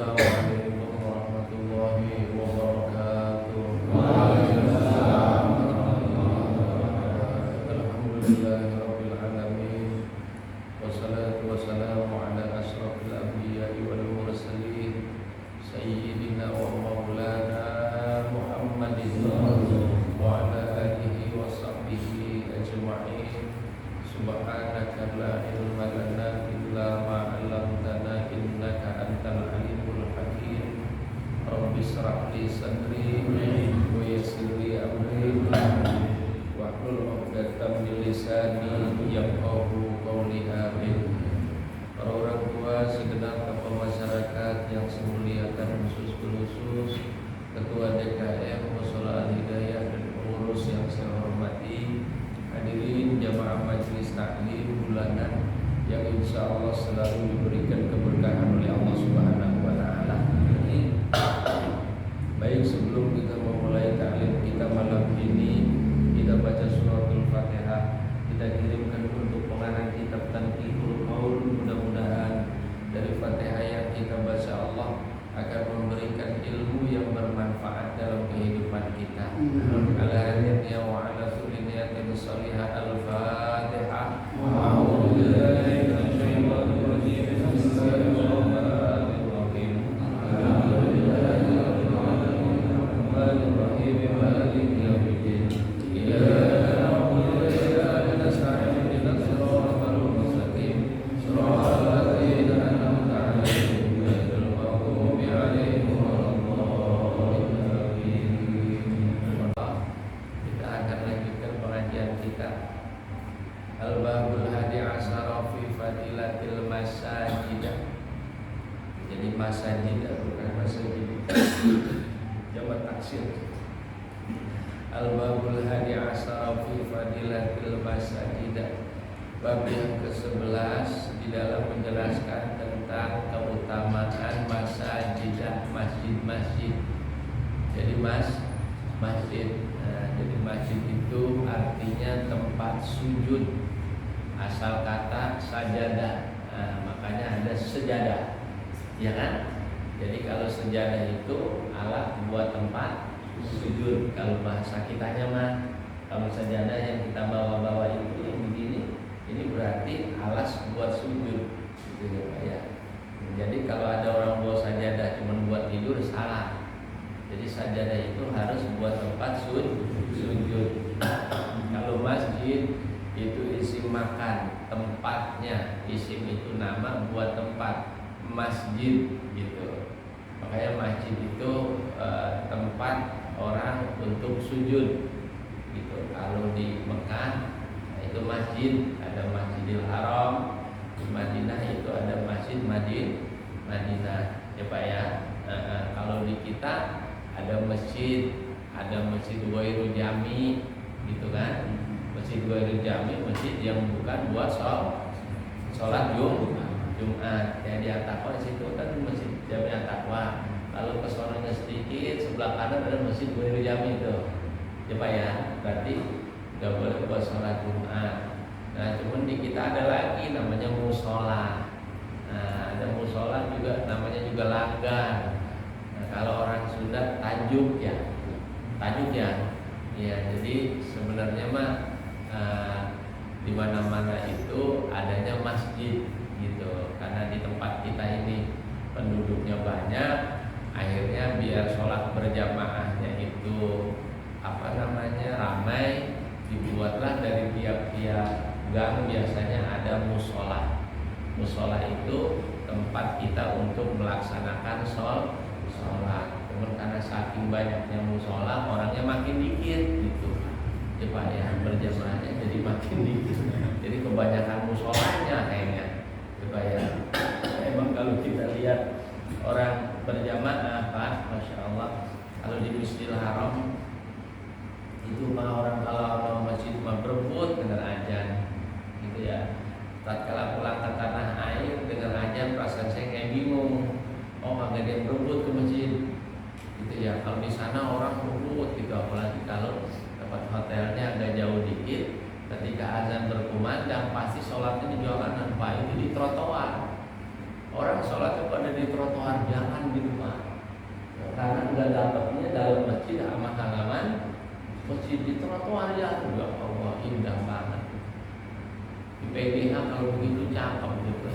Assalamualaikum warahmatullahi wabarakatuh. Waalaikumsalam. Alhamdulillahirabbil alamin. Wassalatu wassalamu ala asyrafil anbiya'i wal mursalin sayyidina wa maulana Muhammadin wa ala alihi wa sahbihi ajma'in. Subhanaka la ilma lana illa ma 'allamtana innaka antal alimul hakim. Rabbi shrah li sadri wa yassir li amri wahlul 'uqdatam min lisani yafqahu qawli. Amin. Para orang tua, segenap tokoh masyarakat yang saya muliakan, khusus Ketua DKM Mushola Al-Hidayah dan pengurus yang saya hormati, hadirin jamaah majelis taklim bulanan yang insya Allah selalu diberikan keberkahan oleh Allah Subhanahu wa Ta'ala. Baik, sebelum kita memulai taklim kita malam ini, kita baca suratul Fatihah. Kita kirimkan untuk pengarang kitab Tanqihul Qaul. Mudah-mudahan dari Fatihah yang kita baca Allah akan memberikan ilmu yang bermanfaat dalam kehidupan kita. Ala niyyati wa ala kulli niyatin shalihah. Al-Fatihah. A'udzu billahi minasyaitonir rajim. Bismillahirrahmanirrahim. Alhamdulillahirabbil alamin. Maliki yaumiddin. Iyyaka na'budu wa iyyaka nasta'in. Ihdinas siratal mustaqim. Shiratal ladzina an'amta 'alaihim ghairil maghdubi 'alaihim waladdallin. Kita akan lanjutkan pengajian kita. Al-Babul Hadi Asyara fi Fadilatil Masajidah. Jadi masajidah bukan masjid. Jabat taksir. Al-Babul Hadi Asyara fi Fadilatil Masajidah. Bab yang ke-11 di dalam menjelaskan tentang keutamaan masajidah, masjid-masjid. Jadi masjid. Jadi masjid itu artinya tempat sujud. Asal kata sajadah. Makanya ada sejadah. Ya kan? Jadi kalau sejadah itu alat buat tempat sujud. Kalau bahasa kitanya mah, kalau sajadah yang kita bawa-bawa itu yang begini, ini berarti alas buat sujud. Gitu ya Pak ya. Jadi kalau ada orang bawa sajadah cuma buat tidur, salah. Jadi sajadah itu harus buat tempat sujud. Kalau masjid itu isim makan, tempatnya. Isim itu nama, buat tempat, masjid gitu. Makanya masjid itu tempat orang untuk sujud gitu. Kalau di Mekah itu masjid, ada Masjidil Haram. Di Madinah itu ada Masjid Madinah ya Pak ya. Kalau di kita ada masjid Ghairul Jami gitu kan. Masjid Ghairul Jami, masjid yang bukan buat sholat Jumat. Ya di At-Taqwa situ kan masjid Jami At-Taqwa. Lalu ke sononya sedikit sebelah kanan ada masjid Ghairul Jami itu. Ya Pak ya, berarti nggak boleh buat sholat Jumat. Nah, cuman di kita ada lagi namanya musola. Nah, ada musola juga namanya juga langgar. Nah, kalau orang Sunda tajuk ya. Ya, jadi sebenarnya mah di mana-mana itu adanya masjid gitu. Karena di tempat kita ini penduduknya banyak, akhirnya biar sholat berjamaahnya itu ramai, dibuatlah dari tiap-tiap gang biasanya ada musola. Musola itu tempat kita untuk melaksanakan sholat. Namun karena saking banyaknya musola, orangnya makin dikit gitu. Ya Pak ya, berjamaahnya jadi makin dikit. Jadi kebanyakan musolanya kayaknya. Ya Pak ya. Emang kalau kita lihat orang berjamaah Pak, Masya Allah, kalau di Masjidil Haram itu mah orang kalau masjid mah berebut dengan azan gitu ya. Tatkala pulang ke tanah air dengan azan, perasaan saya kayak bingung. Oh, kagak dia berebut ke masjid gitu ya. Kalau di sana orang berebut gitu, apalagi kalau tempat hotelnya agak jauh dikit, ketika azan berkumandang pasti sholatnya di jalanan Pak, itu di trotoar. Orang sholat itu ada di trotoar jalan di rumah. Karena udah dapatnya dalam masjid sama halaman masjid di trotoar jalan. Ya Allah, indah banget. Di PGH kalau begitu cakep gitu.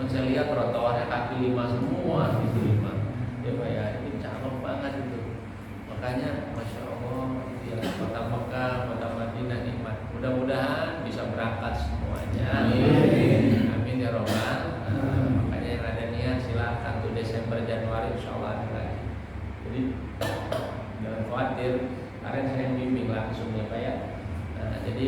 Saya lihat trotoarnya kaki lima semua, gitu lima. Ya Pak ya, ini cakep banget itu. Makanya Masya Allah, ya, kota Mekah, kota Madinah nikmat. Mudah-mudahan bisa berangkat semuanya. Amin. Amin ya Robbal. Makanya yang ada niat silakan tuh Desember Januari Insya Allah ada lagi. Jadi jangan khawatir. Kemarin saya bimbing langsung ya Pak ya. Nah, jadi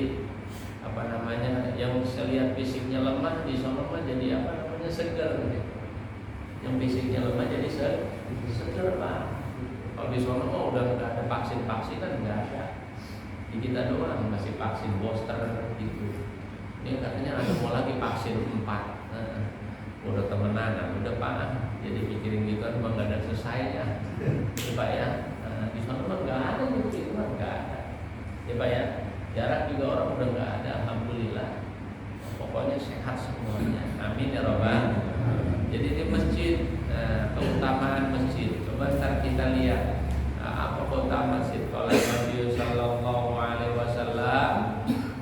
apa namanya, yang saya lihat fisiknya lemah di sono mah jadi apa namanya seger gitu. Yang fisiknya lemah jadi seger Pak. Kalau di sono mah udah nggak ada vaksin kan nggak ada. Di kita doang masih vaksin booster gitu. Ini katanya ada mau lagi vaksin 4. Udah temenan, udah Pak. Jadi pikirin gitu kan nggak ada selesainya. Ya Pak ya. Di sono mah nggak ada gitu, nggak ada. Ya Pak ya. Jarak juga orang udah nggak ada, alhamdulillah. Pokoknya sehat semuanya. Amin ya Robbal. Jadi di masjid, keutamaan masjid. Coba ntar kita lihat apa keutamaan masjid. Kalau Nabi Sallallahu Alaihi Wasallam,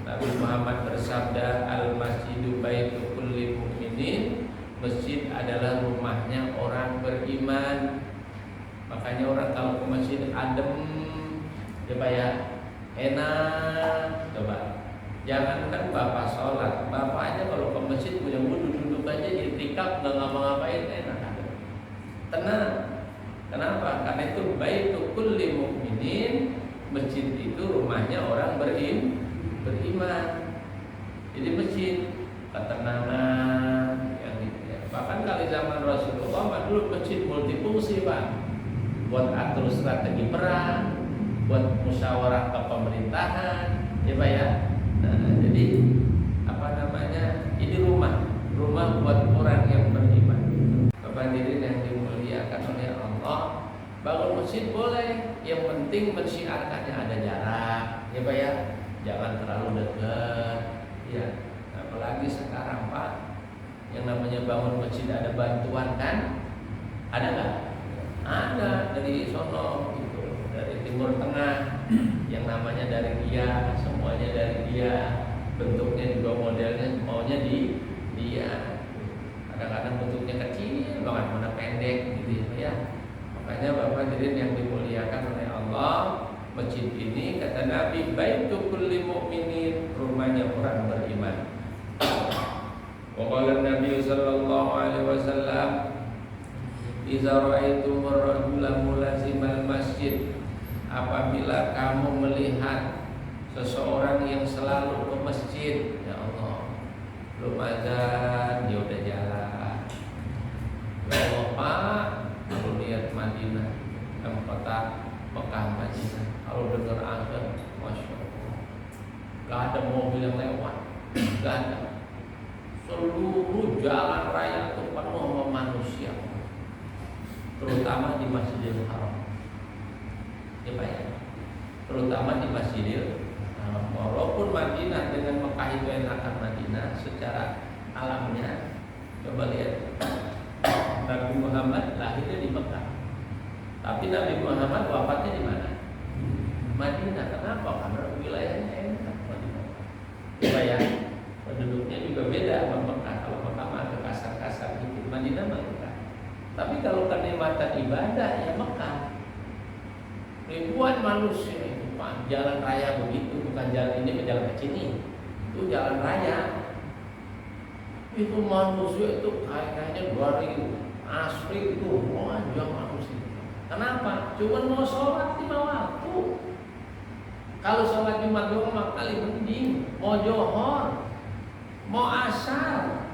Nabi Muhammad bersabda, al masjidu baitu kulli mu'minin. Masjid adalah rumahnya orang beriman. Makanya orang kalau ke masjid adem, ya Pak ya. Enak, coba. Jangankan bapak sholat, bapak aja kalau ke masjid punya wudhu duduk aja i'tikaf nggak ngapa-ngapain enak. Tenang. Kenapa? Karena itu baitu kulli mu'minin, masjid itu rumahnya orang beriman. Jadi masjid ketenangan yang gitu ya. Bahkan kali zaman Rasulullah dulu masjid multifungsi Pak, buat atur strategi perang, buat musyawarah ke pemerintahan, ya Pak ya. Nah, jadi apa namanya? Ini rumah buat orang yang beriman. Bapak hadirin yang dimuliakan oleh Allah, bangun masjid boleh, yang penting mensyiarkannya ada jarak, ya Pak ya. Jangan terlalu dekat, ya. Apalagi sekarang Pak, yang namanya bangun masjid ada bantuan kan? Ada nggak? Ada dari sono. Dari Timur Tengah, yang namanya dari dia, semuanya dari dia, bentuknya juga modelnya maunya di dia. Kadang-kadang bentuknya kecil banget, mana pendek gitu ya. Makanya Bapak hadirin yang dimuliakan oleh Allah, masjid ini kata Nabi baitu kulli mu'minin, rumahnya orang beriman. Wa qala Nabi sallallahu alaihi wasallam, idza ra'aitumur rajula mulazimal masjid, apabila kamu melihat seseorang yang selalu ke masjid, ya Allah, belum azan dia udah jalan. Ya Allah Pak, kalau lihat Madinah, kota Mekah Madinah, kalau dengar azan, masya Allah, gak ada mobil yang lewat, gak ada. Seluruh jalan raya itu penuh sama manusia, terutama di Masjidil Haram. Ya Pak ya, terutama di Masjidil Haram. Walaupun Madinah dengan Mekah itu enakan Madinah secara alamnya. Coba lihat, Nabi Muhammad lahirnya di Mekah, tapi Nabi Muhammad wafatnya di mana? Madinah. Kenapa? Karena wilayahnya enak Madinah. Ya Pak ya, penduduknya juga beda sama Mekah. Kalau Mekah mah agak kasar-kasar gitu, Madinah mah enggak. Tapi kalau kenikmatan ibadah ya Mekah. Ribuan manusia itu Pak, jalan raya begitu, bukan jalan ini, jalan kecil ini, itu jalan raya. Itu manusia itu kayaknya 2000 asri itu wajah manusia. Kenapa? Cuma mau sholat 5 waktu. Kalau sholat Jumat doang kali mending. Mau johor, mau asar,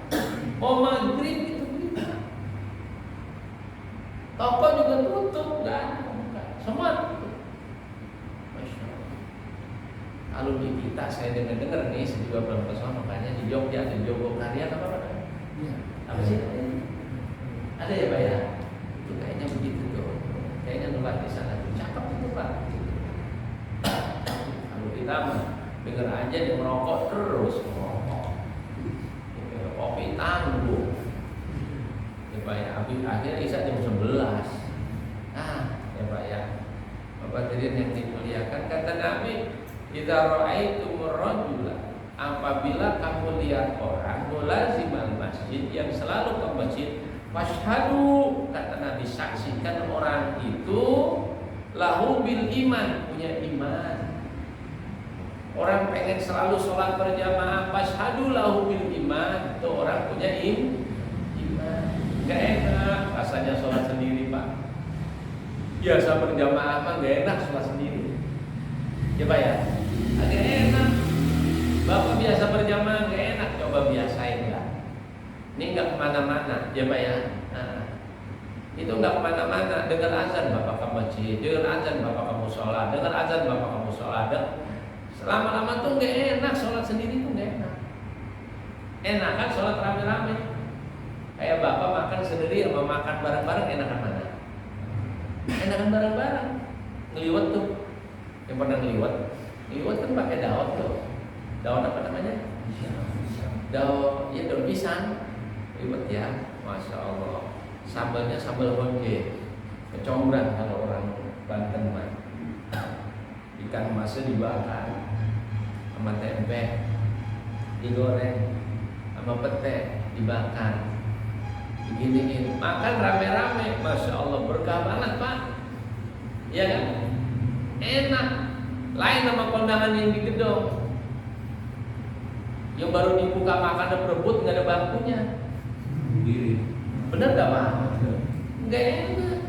mau maghrib itu bisa. Toko juga tutup, kan? Semua. Kalau di kita, saya dengar nih, saya juga belum kesana, makanya di Jogja ada Jogokarian apa apa? Iya. Apa sih? Ada ya Pak ya? Itu kayaknya begitu tuh. Kayaknya nular di sana. Cakep itu Pak. Kalau kita dengar aja dia merokok terus merokok. Kopi tanggung. idza ra'aitumur rajula, apabila kamu lihat orang mulazimal masjid yang selalu ke masjid, fashhadu, kata Nabi, saksikan orang itu lahu bil iman, punya iman. Orang pengen selalu sholat berjamaah, fashhadu lahu bil iman, itu orang punya iman. Gak enak rasanya sholat sendiri, Pak. Biasa berjamaah mah gak enak sholat sendiri. Coba ya, agak enak. Bapak biasa berjamaah gak enak, coba biasain lah. Ini gak kemana-mana, coba ya. Nah, itu gak kemana-mana. Dengar azan bapak ke masjid, dengar azan bapak kamu sholat, dengar azan bapak kamu sholat. Lama-lama tuh gak enak, sholat sendiri tuh gak enak. Enak kan sholat rame-rame. Kayak bapak makan sendiri sama makan bareng-bareng, enakan mana? Enakan bareng-bareng. Ngeliwat tuh, yang pernah ngeliwat kan pakai daun tuh. Daun apa namanya? Daun pisang. Liwat ya, masya Allah. Sambalnya sambal honje, kecombrang kalau orang Banten mah. Ikan emasnya dibakar sama tempe, digoreng sama pete, dibakar, diginiin, makan rame-rame, masya Allah, berkah banget Pak. Ya kan? Enak. Lain sama kondangan yang di gedung, yang baru dibuka makan berebut, nggak ada bangkunya. Bener gak Pak? Nggak enak.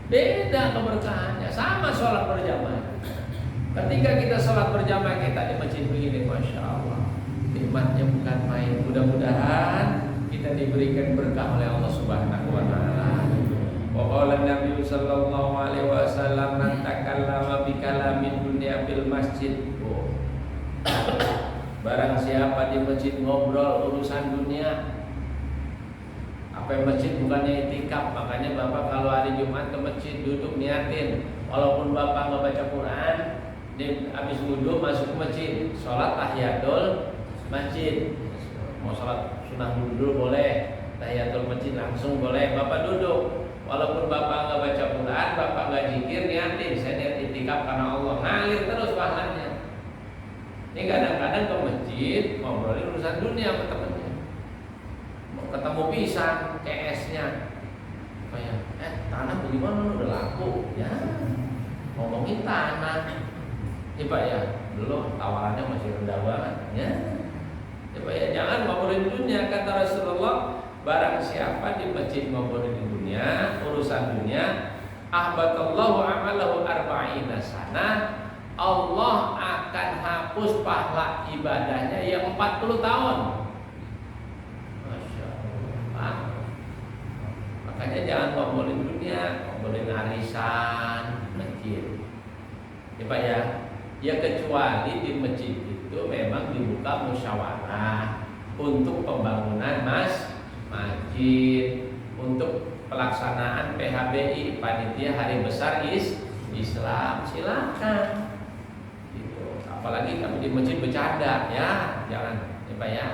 Beda keberkahannya. Sama sholat berjamaah. Ketika kita sholat berjamaah kita di masjid begini, masya Allah, nikmatnya bukan main. Mudah-mudahan kita diberikan berkah oleh Allah Subhanahu Wa Taala. Wa qala Nabi sallallahu alaihi wasallam, man takallama bi kalamin dunya fil masjid. Barang siapa di masjid ngobrol urusan dunia. Apa masjid bukannya itikaf, makanya Bapak kalau hari Jumat ke masjid duduk niatin, walaupun Bapak nggak baca Quran, habis wudhu masuk ke masjid, sholat tahiyatul masjid. Mau sholat sunnah dulu boleh, tahiyatul masjid langsung boleh. Bapak duduk, walaupun Bapak nggak baca Quran, Bapak nggak zikir, niatin, saya niat itikaf karena Allah, ngalir terus pahalanya. Ini kadang-kadang ke masjid ngobrolin urusan dunia sama temennya. Ketemu pisang, CS-nya kayak, tanah bagaimana udah laku ya, ngomongin tanah ya Pak ya, belum, tawarannya masih rendah banget ya. Ya Pak ya, jangan ngobrolin dunia, kata Rasulullah, barang siapa di masjid ngobrolin dunia, urusan dunia, ahbatallahu amalahu arba'ina sana, Allah akan hapus pahala ibadahnya yang 40 tahun. Makanya jangan ngobrolin dunia, ngobrolin arisan masjid. Ya Pak ya, ya kecuali di masjid itu memang dibuka musyawarah untuk pembangunan masjid, untuk pelaksanaan PHBI, panitia Hari Besar Islam, silakan. Gitu. Apalagi kami di masjid bercanda, ya jangan, ya Pak ya.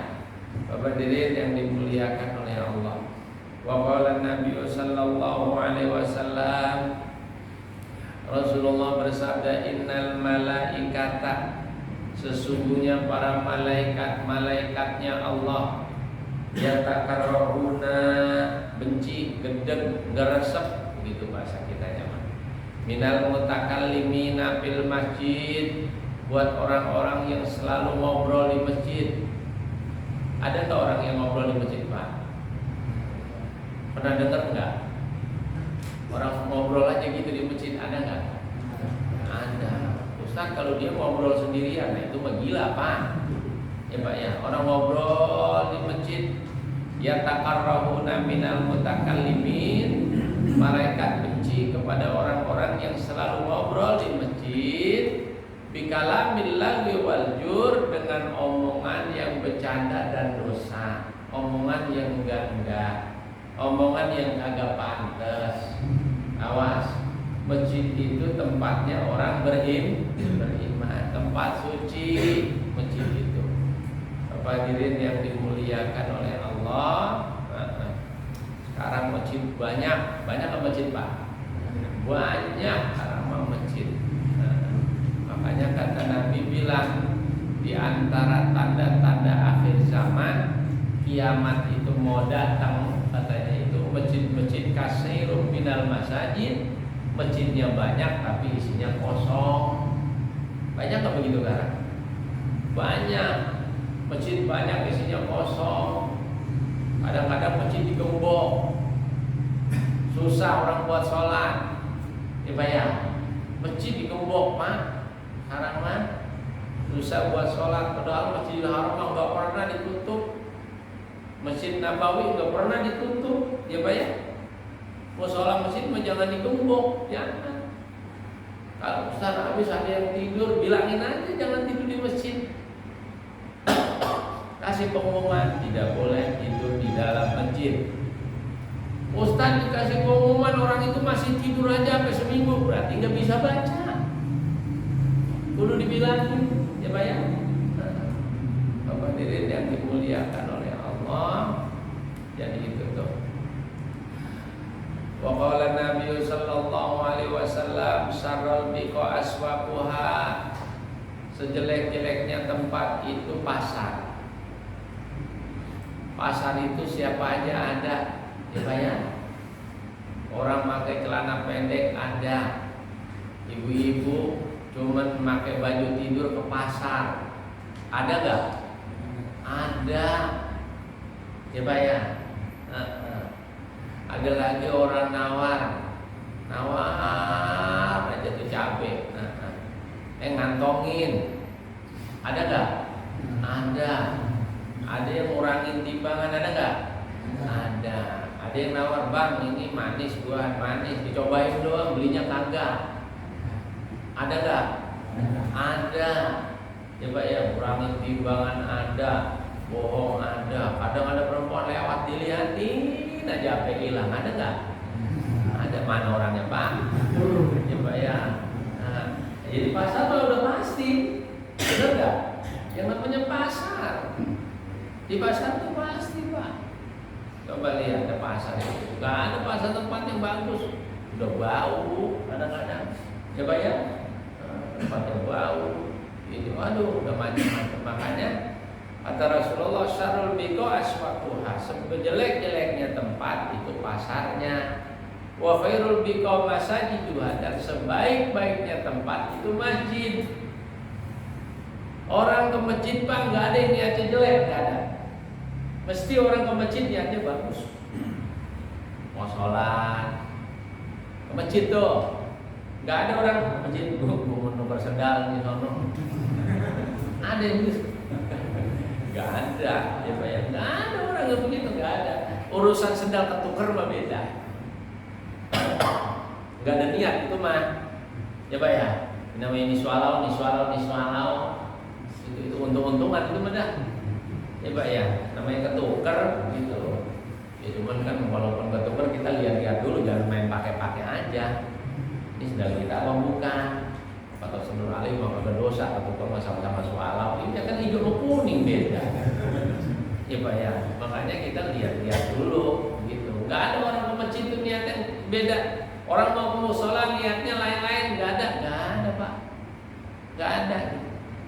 Bapak hadirin yang dimuliakan oleh Allah. Wa qala Nabi sallallahu alaihi wasallam, Rasulullah bersabda, innal malaikata, sesungguhnya para malaikat-malaikatnya Allah, yatakarrahuna, benci, gedeg, geresep, begitu bahasa kitanya mah. Minal mutakallimina fil masjid, buat orang-orang yang selalu ngobrol di masjid. Ada nggak orang yang ngobrol di masjid Pak? Pernah dengar nggak? Orang ngobrol aja gitu di masjid, ada nggak? Ada. Ustaz kalau dia ngobrol sendirian, nah itu mah gila Pak. Ya Pak ya, orang ngobrol di masjid, ya takarrahuna minal mutakallimin, malaikat benci kepada orang-orang yang selalu ngobrol di masjid, bikalamil lagwi wal jur, dengan omongan yang bercanda dan dosa, omongan yang enggak, omongan yang agak pantas. Awas, masjid itu tempatnya orang beriman, tempat suci masjid itu. Bapak hadirin yang dimuliakan oleh Allah, sekarang masjid banyak ke masjid Pak, banyak sekarang mau masjid. Makanya kata Nabi dibilang di antara tanda-tanda akhir zaman kiamat itu mau datang, katanya itu masjid-masjid kasirun minal masajid, masjidnya banyak tapi isinya kosong. Banyak nggak begitu kan? Banyak, masjid banyak isinya kosong. Kadang-kadang masjid digembok, susah orang buat sholat. Ya, masjid digembok mah, sekarang mah susah buat sholat. Padahal Masjidil Haram nggak pernah ditutup, Masjid Nabawi nggak pernah ditutup. Ya, mau sholat masjid mah jangan digembok, jangan. Kalau Ustaz habis ada yang tidur, bilangin aja jangan tidur di masjid. Kasih pengumuman tidak boleh tidur di dalam masjid. Ustaz dikasih pengumuman orang itu masih tidur aja sampai seminggu, berarti nggak bisa baca. Kudu dibilangin, ya Bapak diri yang dimuliakan oleh Allah. Jadi itu tuh. Wa qala Nabi sallallahu alaihi wasallam syarrul biqa aswaquha, sejelek-jeleknya tempat itu pasar. Pasar itu siapa aja ada, ya orang pakai celana pendek ada, ibu-ibu cuman pakai baju tidur ke pasar, ada gak? Ada, ya ada lagi orang nawar aja tuh cabai, ngantongin, ada gak? Ada yang ngurangin timbangan, ada gak? Ada yang nawar, bang ini manis, buah manis, dicobain doang, belinya kagak. Ada gak? Ada. Ya, ngurangin timbangan ada, bohong ada. Kadang ada perempuan lewat dilihatin aja apa hilang, ada gak? Ada, mana orangnya Pak? Ya. Nah, jadi pasar mah udah pasti, benar gak? Yang namanya pasar, di pasar tuh pasti Pak. Coba lihat ada pasar itu, gak ada pasar tempat yang bagus, udah bau kadang-kadang. Coba ya, tempatnya bau, itu aduh udah macam-macam. Makanya kata Rasulullah syarrul biqa aswaquha, sejelek-jeleknya tempat itu pasarnya. Wa khairul biqa masajiduha, dan sebaik-baiknya tempat itu masjid. Orang ke masjid Pak nggak ada yang niatnya jelek, nggak ada. Mesti orang ke masjid niatnya bagus, mau sholat ke masjid tuh. Nggak ada orang ke masjid mau nuker sendal di sono. Ada yang gitu? Nggak ada, ya nggak ada orang yang begitu, nggak ada. Urusan sendal ketuker mah beda. Nggak ada niat itu mah, ya. Namanya ini swallow. Itu untung-untungan itu mah dah. Ya, namanya ketuker gitu. Ya cuman kan walaupun ketuker kita lihat-lihat dulu, jangan main pakai-pakai aja. Ini sendal kita apa bukan? Atau sendal alim mau ada dosa, ketuker sama-sama swallow. Ini kan hijau sama kuning beda. Ya, makanya kita lihat-lihat dulu gitu. Enggak ada orang ke masjid itu niatnya beda. Orang mau ke mushola niatnya lain-lain, enggak ada Pak. Enggak ada.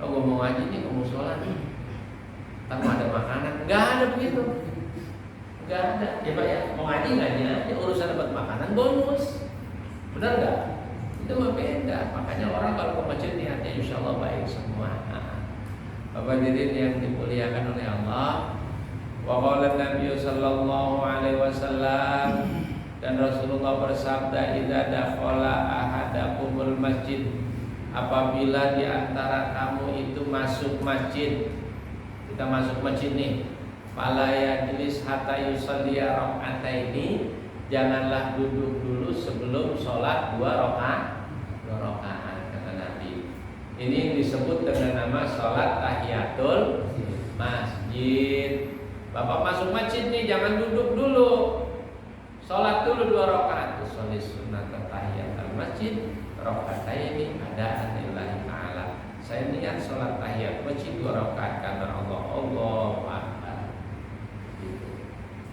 Oh, gue mau ngaji nih ke mushola nih, tanpa ada makanan, enggak ada begitu. Enggak ada. Ya, mau ngaji aja, urusan dapat makanan bonus. Benar enggak? Itu mah beda. Makanya orang kalau ke masjid niatnya insyaallah baik semua. Bapak hadirin yang dimuliakan oleh Allah. Wa qala Nabi sallallahu alaihi wasallam, dan Rasulullah bersabda, idza dakhala ahadakumul masjid, apabila di antara kamu itu masuk masjid, kita masuk masjid nih, fala yajlis hatta yusalli rak'ataini, janganlah duduk dulu sebelum sholat 2 rakaat kata Nabi. Ini yang disebut dengan nama sholat tahiyatul masjid. Bapak masuk masjid nih, jangan duduk dulu, sholat dulu 2 rakaat. Sholat sunat tahiyatul masjid raka'ataini adaan lillahi ta'ala. Saya niat sholat tahiyat masjid 2 rakaat karena Allah. Allahu Akbar.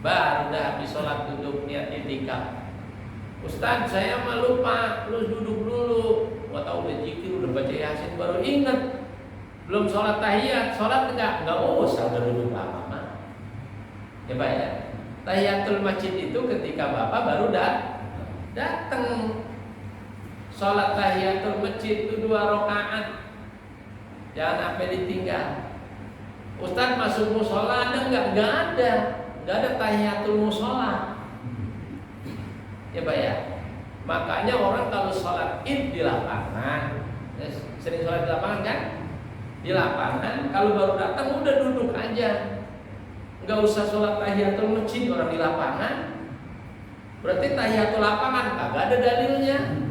Baru dah habis sholat duduk niat i'tikaf. Ustaz saya mah lupa, lu duduk dulu. Gua tahu udah zikir, udah baca Yasin, baru ingat belum sholat tahiyat, sholat enggak usah udah duduk lama mah. Ya Pak ya. Tahiyatul masjid itu ketika Bapak baru datang. Sholat tahiyatul masjid itu 2 rakaat. Jangan sampai ditinggal. Ustaz masuk musola ada enggak? Enggak ada. Enggak ada tahiyatul musola. Ya Pak ya. Makanya orang kalau sholat id di lapangan, sering sholat di lapangan kan? Di lapangan, kalau baru datang udah duduk aja, nggak usah sholat tahiyatul masjid orang di lapangan. Berarti tahiyatul lapangan kagak ada dalilnya.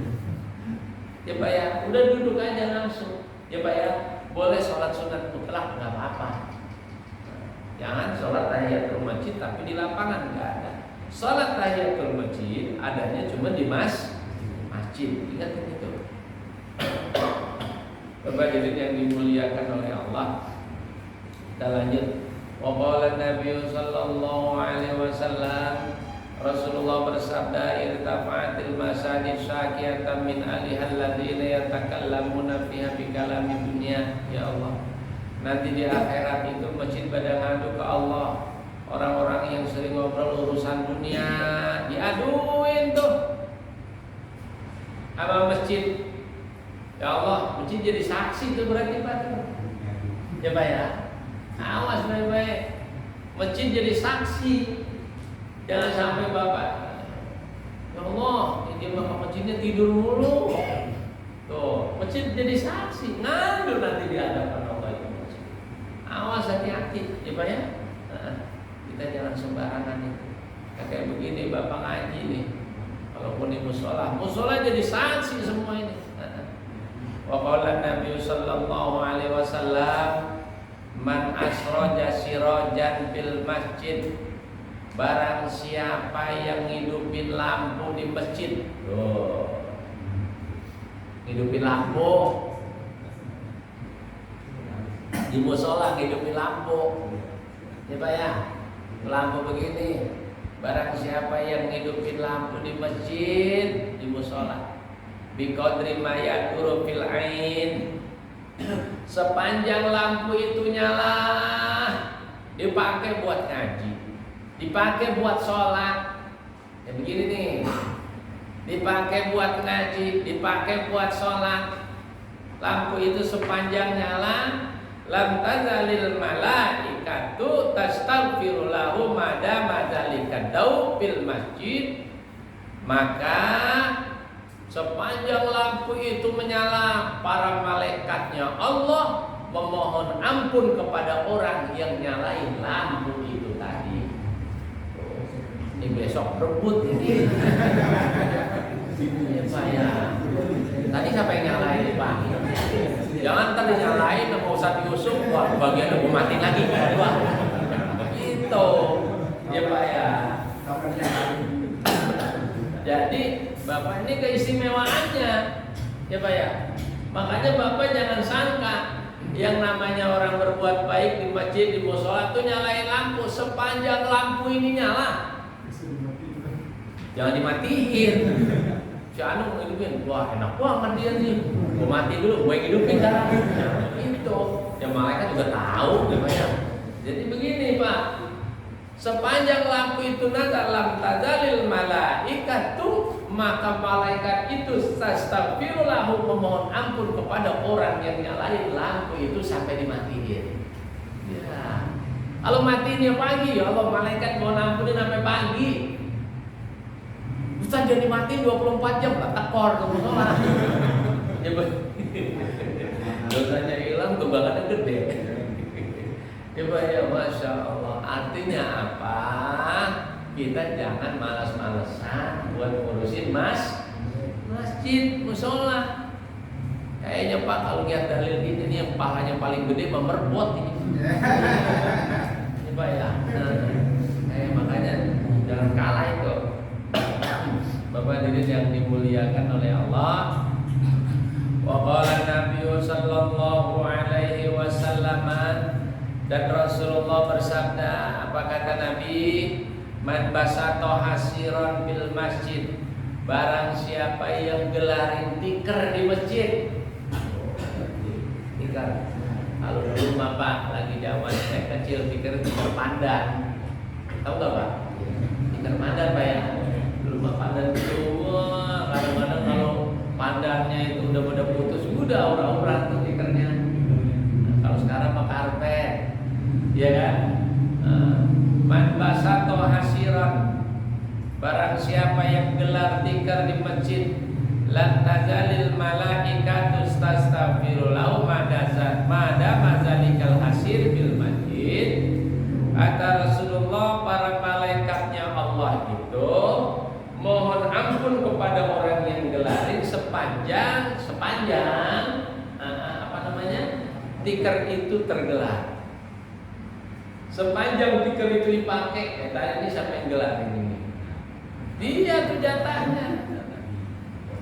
Ya Pak ya, udah duduk aja langsung. Ya Pak ya, boleh sholat sunat mutlak nggak apa-apa. Jangan sholat tahiyatul masjid tapi di lapangan nggak ada. Sholat tahiyatul masjid adanya cuma di masjid. Ingat itu. Bapak jadi yang dimuliakan oleh Allah. Kita lanjut. Wa qala Nabi sallallahu alaihi wasallam, Rasulullah bersabda, irtafa'atil masajid syakiyatan min alihal ladzina yatakallamuna fiha bi kalami dunya. Ya Allah, nanti di akhirat itu masjid pada ngadu ke Allah. Orang-orang yang sering ngobrol urusan dunia diaduin tuh sama masjid. Ya Allah, masjid jadi saksi itu berarti Pak. Ya Pak ya. Awas baik-baik. Masjid jadi saksi. Jangan sampai Bapak, ya Allah, ini Bapak masjidnya tidur mulu. Tuh, masjid jadi saksi, ngadu nanti di hadapan Allah itu masjid. Awas hati-hati, ya Pak ya. Nah, kita jangan sembarangan itu. Kayak begini Bapak ngaji nih. Walaupun di musola jadi saksi semua ini. Wa qala Nabi sallallahu alaihi wasallam, man asraja sirajan fil masjid, barang siapa yang ngidupin lampu di masjid. Tuh, ngidupin lampu di musola, ngidupin lampu. Ya Pak ya, lampu begini. Barang siapa yang ngidupin lampu di masjid, di musola, biqadri ma yaduru fil ain, sepanjang lampu itu nyala, dipakai buat ngaji, dipakai buat sholat. Ya begini nih, dipakai buat ngaji, dipakai buat sholat. Lampu itu sepanjang nyala, lam tazalil malaikatu tastaghfiru lahu madama dzalika daw fil masjid. Maka sepanjang lampu itu menyala, para malaikatnya Allah memohon ampun kepada orang yang nyalain lampu itu tadi. Ini besok rebut ini. Ya Pak ya. Tadi siapa yang nyalain Pak? Jangan tadi nyalain sama Ustaz Yusuf, wah bagian aku mati lagi. Wah, gitu. Ya Pak ya. Jadi Bapak ini keistimewaannya, ya Pak ya. Makanya Bapak jangan sangka yang namanya orang berbuat baik di masjid, di musola tuh nyalain lampu. Sepanjang lampu ini nyala, jangan dimatiin. Si Anu ngidupin, wah enak banget dia nih. Gue mati dulu, gue hidupin dah. Itu, ya malaikat juga tahu, ya Pak ya. Jadi begini Pak, sepanjang lampu itu nazar lam tazalil malaikatu, maka malaikat itu tastaghfiru lahu, memohon ampun kepada orang yang nyalain lampu itu sampai dimatiin. Ya. Kalau matiin ya pagi, ya Allah, malaikat mohon ampunin sampai pagi. Ustaz jadi matiin 24 jam, tak tekor ke musola. Ya dosanya hilang, kebakarannya gede. Ya Pak ya, Masya Allah. Artinya apa? Kita jangan malas-malesan buat ngurusin masjid, musola. Kayaknya Pak kalau lihat dalil ini nih yang pahanya paling gede memerbot ini. Ya Pak ya. Makanya jangan kalah itu. Bapak hadirin yang dimuliakan oleh Allah. Wa qala Nabi sallallahu alaihi wasallam, dan Rasulullah bersabda, apa kata Nabi? Man basato hasiron bil masjid, barang siapa yang gelarin tikar di masjid. Tikar. Kalau dulu Bapak lagi zaman saya kecil pikir tikar pandan. Tahu nggak Pak? Tikar pandan Pak ya. Dulu Pak pandan itu wah, kadang-kadang kalau pandannya itu udah putus, udah ura-ura tuh tikernya. Nah, kalau sekarang mah karpet, ya kan? Man basato hasiran, barang siapa yang gelar tikar di masjid, lan tazalil malaikatu tastaghfiru lahu mada mazalikal hasir bil masjid. Kata Rasulullah, para malaikatnya Allah itu mohon ampun kepada orang yang gelarin sepanjang tikar itu tergelar. Sepanjang tikar itu dipakai, tadi ini siapa yang gelarin ini? Dia tuh jatahnya.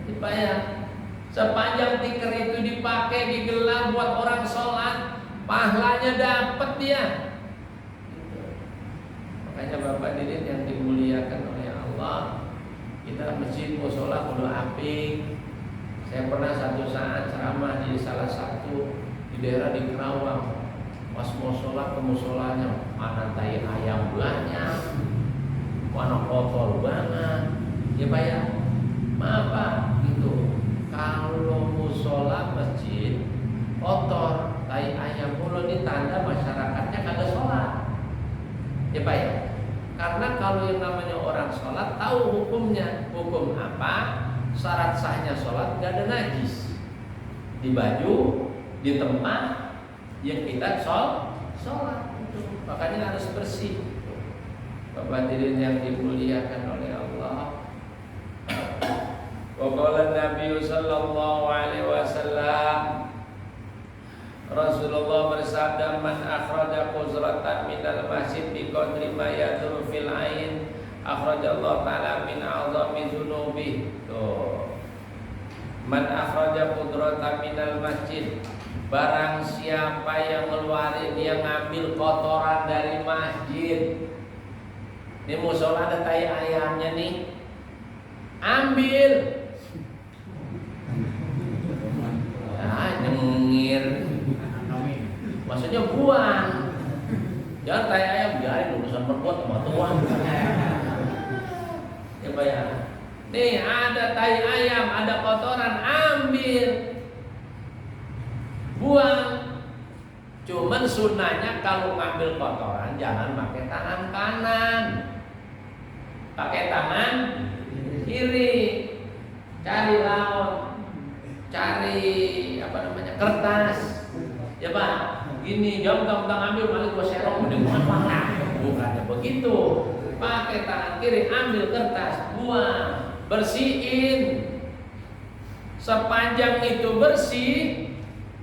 Dibayar. Sepanjang tikar itu dipakai, digelar buat orang sholat, pahalanya dapat dia. Makanya Bapak Didin yang dimuliakan oleh Allah, kita masjid musola kudu apik. Saya pernah satu saat ceramah di salah satu di daerah di Kerawang. Pas musola ke musolanya, mana tai ayam banyak, mana kotor banget. Ya Pak ya, maaf Pak, gitu. Kalau musola masjid kotor, tai ayam mulu, ini tanda masyarakatnya kagak sholat. Ya Pak ya, karena kalau yang namanya orang sholat tahu hukumnya. Hukum apa? Syarat sahnya sholat gak ada najis di baju, di tempat yang kita sholat itu. Makanya harus bersih. Bapak hadirin yang dimuliakan oleh Allah. Wa qala Nabi sallallahu alaihi wasallam, Rasulullah bersabda, man akhraja quzratan minal masjid bi qadri ma yadur fil ain akhrajallahu ta'ala min a'zami dzunubi. Tuh. Man akhraja qudratan minal masjid, barang siapa yang ngeluarin, dia ngambil kotoran dari masjid. Di musola ada tai ayamnya nih, ambil. Nah, nyengir. Maksudnya buang. Jangan tai ayam biarin urusan berbuat sama Tuhan. Ya Pak ya. Nih ada tai ayam, ada kotoran, ambil. Buang. Cuman sunnahnya kalau ngambil kotoran jangan pakai tangan kanan, pakai tangan kiri. Cari lauk, cari kertas. Ya Pak, gini jam tentang ambil malah gua serong mending mana? Bukannya begitu. Pakai tangan kiri, ambil kertas, buang, bersihin. Sepanjang itu bersih,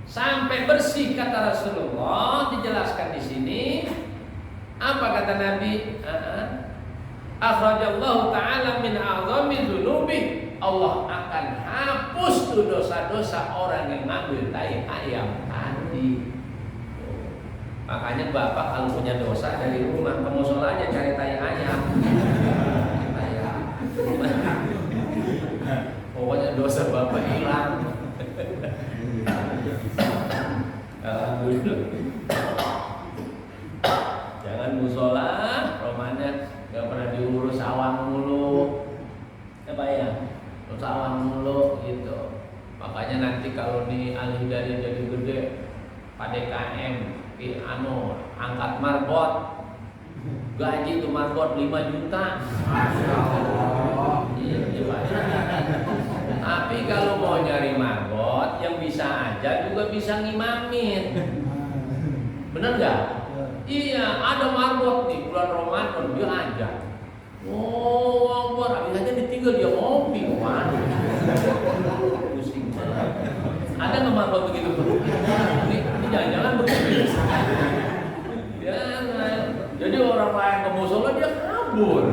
sampai bersih kata Rasulullah, dijelaskan di sini. Apa kata Nabi? Akhrajallahu ta'ala min a'zami dzunubi. Allah akan hapus tuh dosa-dosa orang yang ngambil tai ayam tadi. Makanya Bapak kalau punya dosa dari rumah ke musola aja cari tai ayam. Pokoknya dosa Bapak hilang. Alhamdulillah. Jangan musola, romannya gak pernah diurus awan mulu. Ya Pak ya, urus awan mulu gitu. Makanya nanti kalau nih alih dari jadi gede, Pak DKM, angkat marbot, gaji tuh marbot 5 juta. Iya Pak. Tapi kalau mau nyari marbot, yang bisa aja juga bisa ngimamin. Bener nggak? Iya, ada marbot di bulan Ramadan dia aja. Oh, Akbar, habis aja ditinggal dia ngopi, waduh. Pusing banget. Ada nggak marbot begitu? Ini jangan-jangan begitu. Jangan. Jadi orang lain ke musola dia kabur.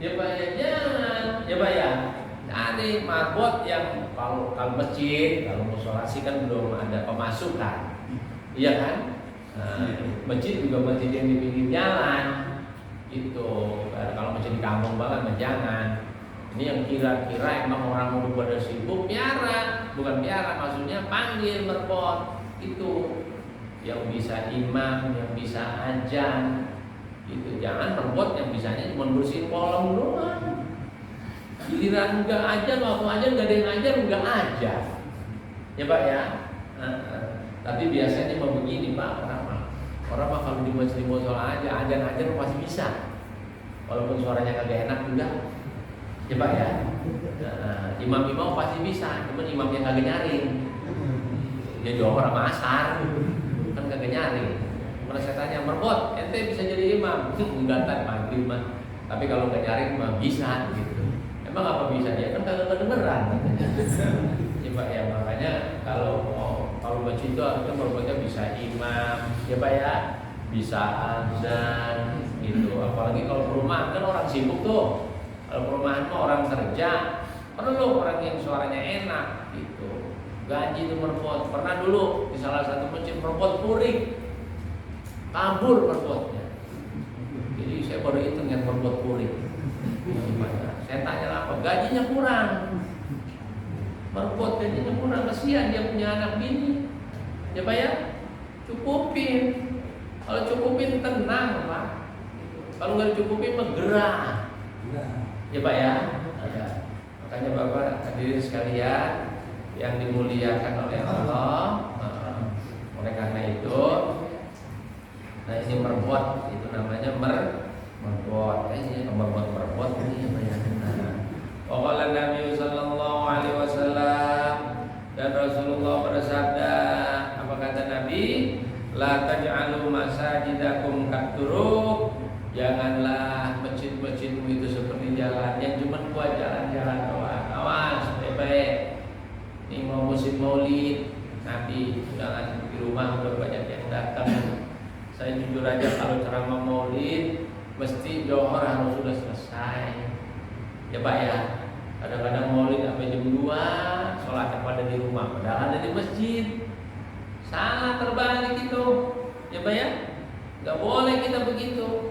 Ya Pak ya, jangan. Ya Pak ya. Cari marbot yang kalau masjid, kalau musola sih kan belum ada pemasukan. Iya kan? Nah, masjid juga masjid yang di pinggir jalan itu. Kalau masjid di kampung banget jangan. Ini yang kira-kira emang orang mau pada sibuk piara, bukan piara, maksudnya panggil marbot itu. yang bisa imam, yang bisa azan. Gitu. Jangan robot yang bisanya cuma bersihin kolom doang. Giliran enggak aja, waktu aja enggak ada yang ngajar, enggak aja. Ya Pak ya. Tapi biasanya mau begini Pak, orang mah kalau di masjid musola aja, azan pasti bisa. Walaupun suaranya kagak enak juga. Ya Pak ya. Imam-imam pasti bisa, cuman imamnya kagak nyaring. Dia doang orang asar, kan kagak nyaring. Kalau saya tanya, merbot, ente bisa jadi imam? Enggak tak maghrib mah. Tapi kalau nggak nyaring mah bisa gitu. Emang apa bisa dia? Kan kagak kedengeran. Ya Pak ya, makanya kalau masjid itu harusnya merbotnya bisa imam, ya Pak ya, bisa azan gitu. Apalagi kalau perumahan kan orang sibuk tuh. Kalau perumahan mah orang kerja, perlu orang yang suaranya enak gitu. Gaji itu merbot. Pernah dulu di salah satu masjid merbot puring. Kabur merbotnya. Jadi saya baru hitung yang merbot puring. Saya tanya apa? Gajinya kurang. Merbot gajinya kurang, kasihan dia punya anak bini. Ya Pak ya, cukupin. Kalau cukupin tenang Pak. Kalau nggak dicukupin mah gerah. Ya Pak ya. Makanya Bapak hadirin sekalian yang dimuliakan oleh Allah. Oleh karena itu, nah ini merbot, itu namanya merbot. Ini merbot ini apa ya? Qala Nabi sallallahu alaihi wasallam, dan Rasulullah bersabda, apa kata Nabi? La taj'alu masajidakum katturuk. Janganlah masjid-masjidmu itu seperti jalan yang cuma buat jalan-jalan doang. Awas, baik-baik. Ini mau musim Maulid, Nabi jangan di rumah udah banyak yang datang. Saya jujur aja kalau ceramah Maulid mesti Johor harus sudah selesai. Ya Pak ya. Kadang-kadang Maulid sampai jam 2, sholatnya pada di rumah, padahal ada di masjid. Salah terbalik itu. Ya Pak ya. Gak boleh kita begitu.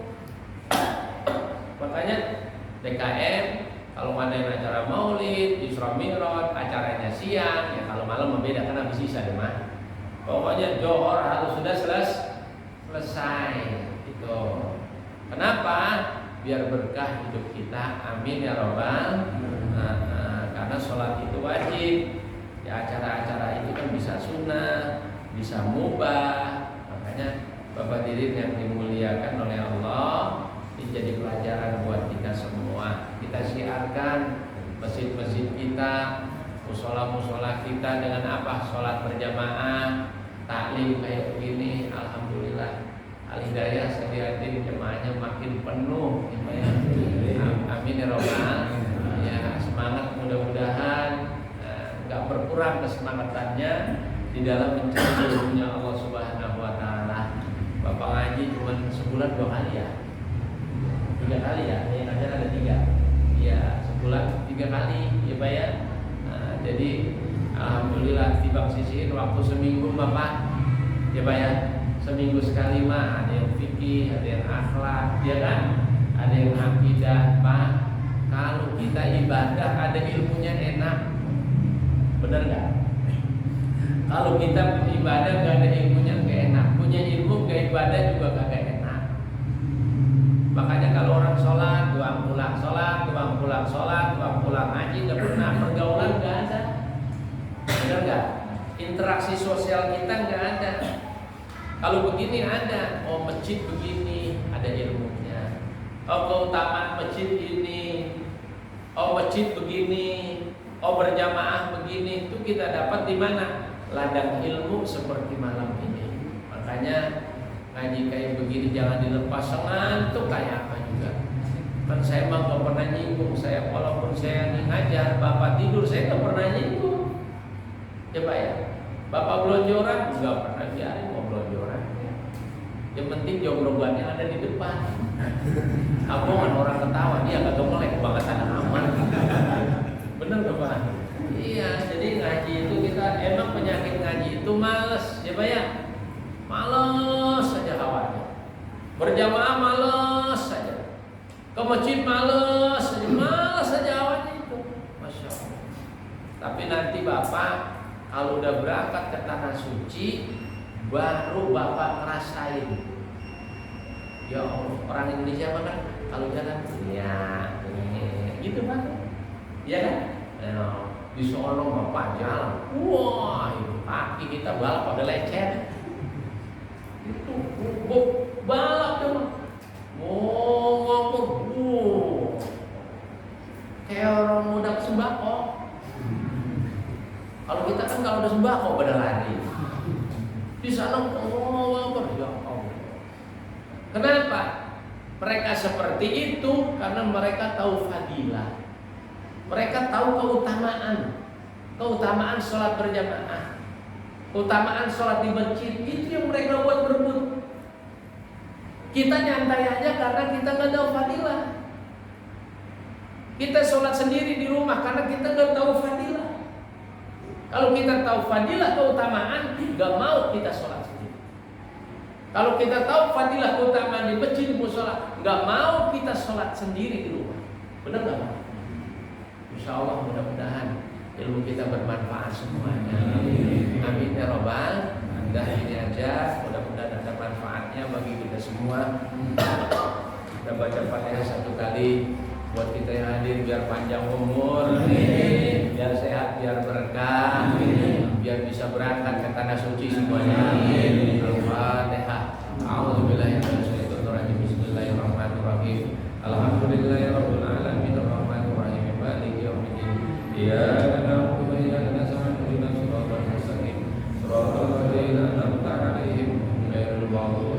Makanya DKM kalau ada yang acara Maulid, Isra Mi'raj, acaranya siang, ya kalau malam membeda kan habis sisa deh mah. Pokoknya Johor harus sudah selesai gitu. Kenapa? Biar berkah hidup kita. Amin ya robbal. Karena sholat itu wajib. Ya acara-acara itu kan bisa sunnah, bisa mubah. Makanya Bapak Dirin yang dimuliakan oleh Allah, ini jadi pelajaran buat kita semua. Kita siarkan masjid-masjid kita, musola-musola kita dengan apa? Sholat berjamaah, taklim kayak begini. Alhamdulillah. Al-Hidayah saya lihatin jemaahnya makin penuh. Amin ya robbal. Ya semangat, mudah-mudahan nggak berkurang kesemangatannya di dalam mencari ilmunya Allah Subhanahu Wa Taala. Bapak ngaji cuma sebulan 2 kali ya, 3 kali ya, yang ngajar ada 3. Ya sebulan 3 kali ya Pak ya. Jadi alhamdulillah timbang sisihin waktu seminggu Bapak ya Pak ya. Seminggu sekali mah ada yang fikih, ada yang akhlak, ya kan? Ada yang akidah, Pak. Kalau kita ibadah ada ilmunya enak, benar nggak? Kalau kita ibadah nggak ada ilmunya nggak enak, punya ilmu nggak ibadah juga kagak enak. Makanya kalau orang sholat, tuang pulang sholat, tuang pulang sholat, tuang pulang ngaji, nggak pernah pergaulan nggak ada, benar nggak? Interaksi sosial kita nggak ada. Kalau begini ada, oh masjid begini, ada ilmunya. Oh keutamaan masjid ini, oh masjid begini, oh berjamaah begini, itu kita dapat di mana? Ladang ilmu seperti malam ini. Makanya ngaji kayak begini jangan dilepas, ngantuk kayak apa juga. Kan saya mah gak pernah nyinggung, saya walaupun saya ngajar, bapak tidur saya gak pernah nyinggung. Ya Pak ya, bapak belonjoran gak pernah biarin mau belonjoran. Yang penting jonggrogannya ada di depan. Abongan orang ketawa, dia kagak melek banget anak aman. Bener gak Pak? Iya, jadi ngaji itu kita emang penyakit ngaji itu males, ya Pak ya. Males saja awalnya. Berjamaah males saja. Ke masjid males saja awalnya itu. Masya Allah. Tapi nanti Bapak kalau udah berangkat ke tanah suci, baru Bapak ngerasain. Ya Allah, orang Indonesia kan kalau jalan ya gitu Pak. Iya kan? Di sono Bapak jalan, wah itu kaki kita balap pada lecet. Itu balap cuma kayak orang muda sembako. Kalau kita kan kalau udah sembako pada lari. Di sana ya Allah. Kenapa? Mereka seperti itu karena mereka tahu fadilah. Mereka tahu keutamaan sholat berjamaah, keutamaan sholat di masjid. Itu yang mereka buat berebut. Kita nyantai aja karena kita nggak tahu fadilah. Kita sholat sendiri di rumah karena kita nggak tahu fadilah. Kalau kita tahu fadilah keutamaan, nggak mau kita sholat sendiri. Kalau kita tahu fadilah keutamaan di masjid di mushola, nggak mau kita sholat sendiri di rumah. Benar nggak Pak? Insya Allah mudah-mudahan ilmu kita bermanfaat semuanya. Amin ya robbal. Udah ini aja, mudah-mudahan ada manfaatnya bagi kita semua. Kita baca Fatihah satu kali buat kita yang hadir biar panjang umur, biar sehat, biar berkah, biar bisa berangkat ke tanah suci semuanya. Al-Fatihah. A'udzubillahi minasyaitonir rajim. Bismillahirrahmanirrahim. Alhamdulillahirabbil alamin arrahmanir rahim maliki yaumiddin. Iyyaka na'budu wa iyyaka nasta'in ihdinas siratal mustaqim. Shiratal ladzina an'amta 'alaihim ghairil maghdubi